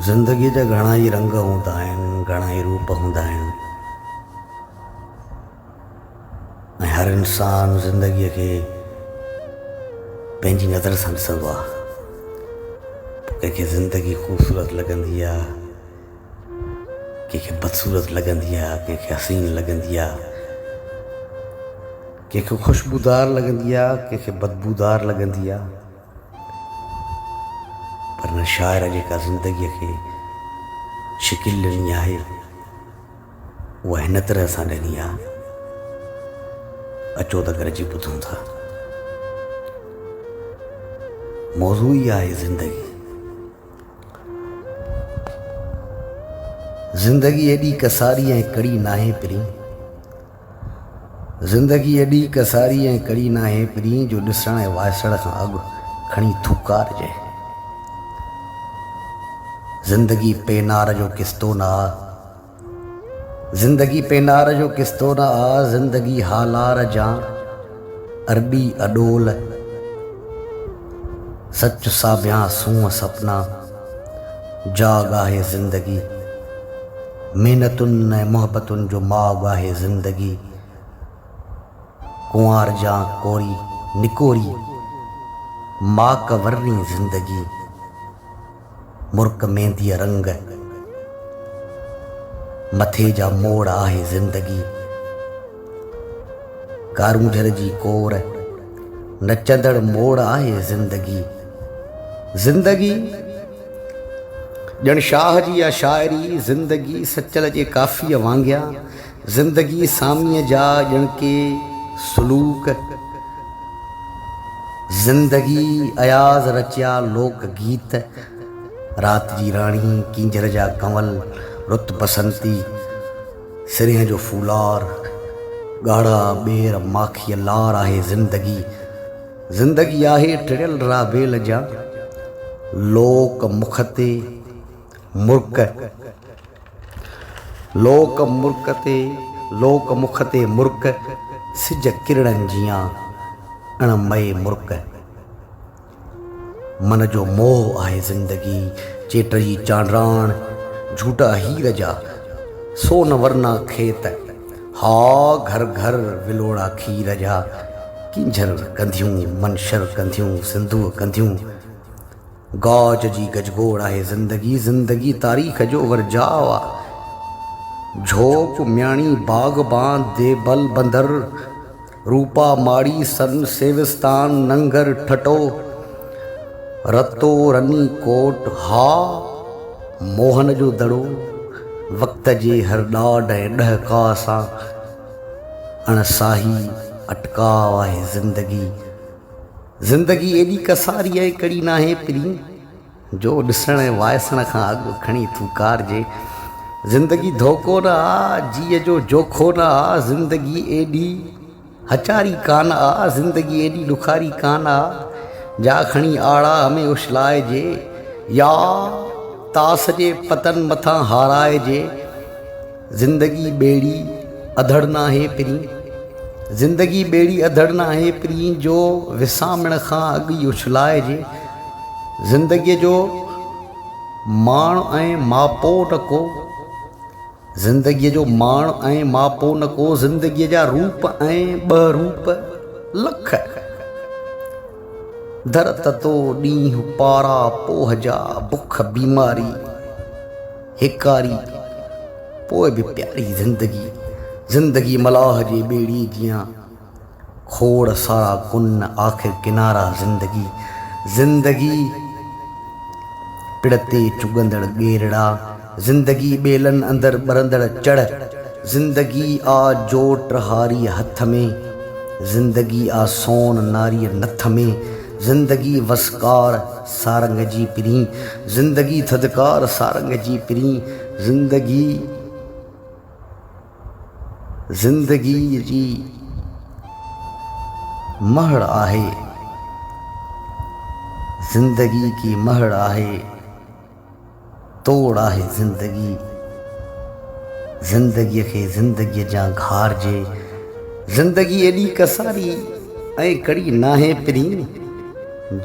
ज़िंदगी जा घणा ई रंग हूंदा आहिनि, घणा ई रूप हूंदा आहिनि ऐं हर इंसान ज़िंदगीअ खे पंहिंजी नज़र सां ॾिसंदो आहे। कंहिंखे ज़िंदगी ख़ूबसूरत लॻंदी आहे, कंहिंखे बदसूरत लॻंदी आहे, कंहिंखे हसीन लॻंदी आहे, कंहिंखे ख़ुशबूदार लॻंदी आहे, कंहिंखे बदबूदार लॻंदी आहे। पर न शाइर जेका ज़िंदगीअ खे शिकिल ॾिनी आहे उहा हिन तरह सां ॾिनी आहे। अचो त गॾिजी ॿुधूं था। मौज़ू ई आहे ज़िंदगी। ज़िंदगी एॾी कसारी ऐं कड़ी नाहे पिरी, ज़िंदगी एॾी कसारी ऐं कड़ी नाहे पिरी जो ॾिसण ऐं वाइसण खां अॻु खणी थुकारजे। ज़िंदगी पेनार जो किस्तो न आ, ज़िंदगी पेनार जो किस्तो न आ, ज़िंदगी हालार जा अरबी अडोल, सच साबियां सूंह सपना जाग आहे ज़िंदगी, मेहनतुनि ऐं मोहबतुनि जो माग आहे ज़िंदगी, कुंवार जा कोरी निकोरी माक वर्री ज़िंदगी, मुर्क मेहंदीअ रंग मथे जा मोड़ आहे ज़िंदगी, कारूंझर जी कोर नचंदड़ मोड़ आहे ज़िंदगी। ज़िंदगी ॼण शाह जी आहे शाइरी, ज़िंदगी सचल जे काफ़ीअ वांगिया, ज़िंदगी सामीअ जा ॼण के सुलूक, ज़िंदगी अयाज़ रचिया लोक गीत, रात जी राणी कींजर जा कंवल रुत बसंती, सिरिया जो फूलार ॻाढ़ा ॿेर माखीअ लार आहे ज़िंदगी। ज़िंदगी आहे टिड़ियल राबेल जा लोक मुख ते मुर्क, लोक मुख ते मुर्क, सिज किरणनि जियां अणमय मुर्क। मन जो मोह आहे ज़िंदगी, चेट जी चांड्राण झूटा हीर जा सोन वरना खेत, हा घर घर विलोड़ा खीर जा, किंझर कंधियूं मनशर कंधियूं सिंधू कंधियूं, गौज जी गजगोड़ आहे ज़िंदगी, ज़िंदगी तारीख़ जो वरजाव आहे, झोप म्याणी बाग़बान देबल बंदर, रूपा माड़ी सन सेविस्तान नंगर ठटो, रतो रनी कोट हा मोहन जो दड़ो, वक़्त जे हर ॾाढ ऐं ॾहका सां अणसाही अटकाव आहे ज़िंदगी। ज़िंदगी एॾी कसारी ऐं कड़ी नाहे पिरी जो ॾिसण ऐं वाइसण खां अॻु खणी थुकारजे। ज़िंदगी धोखो न आ, जीअ जो जोखो न आ, ज़िंदगी एॾी हचारी कान आ, ज़िंदगी एॾी ॾुखारी कान आ, जा खणी आड़ा हमें उछलाइजे या तास जे पतन मथां हाराइजे। ज़िंदगी ॿेड़ी अधड़ नाहे पिरी, ज़िंदगी ॿेड़ी अधड़ नाहे पिरी जो विसामण खां अॻु ई उछलाइजे। ज़िंदगीअ जो माण ऐं मापो न को, ज़िंदगीअ जो माण ऐं मापो न को, ज़िंदगीअ जा रूप ऐं ॿ रूप लख, दर ततो ॾींहुं पारा पोह जा बुख बीमारी हिकारी, पोइ बि प्यारी ज़िंदगी। ज़िंदगी मलाह जी ॿेड़ी जियां खोड़ सारा कुन आख़िर किनारा ज़िंदगी। ज़िंदगी पिड़ ते चुगंदड़ ॻेरड़ा, ज़िंदगी ॿेलनि अंदरि ॿरंदड़ चढ़, ज़िंदगी आ जोट हारी हथ में, ज़िंदगी आ सोन नारीअ नथ में, ज़िंदगी वसकार सारंग जी पिरी, ज़िंदगी थदकार सारंग जी पिरी, ज़िंदगी जी महड़ आहे, ज़िंदगी की महड़ आहे, तोड़ आहे ज़िंदगी। ज़िंदगीअ खे ज़िंदगीअ जा घारजे। ज़िंदगी एॾी कसारी ऐं कड़ी नाहे पिरी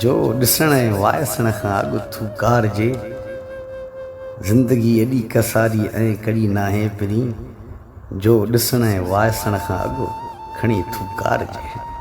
जो ॾिसण ऐं वाइसण खां अॻु थुकारजे। ज़िंदगी एॾी कसारी ऐं कड़ी नाहे पिरी जो ॾिसण ऐं वायसण खां अॻु खणी थूकारजे।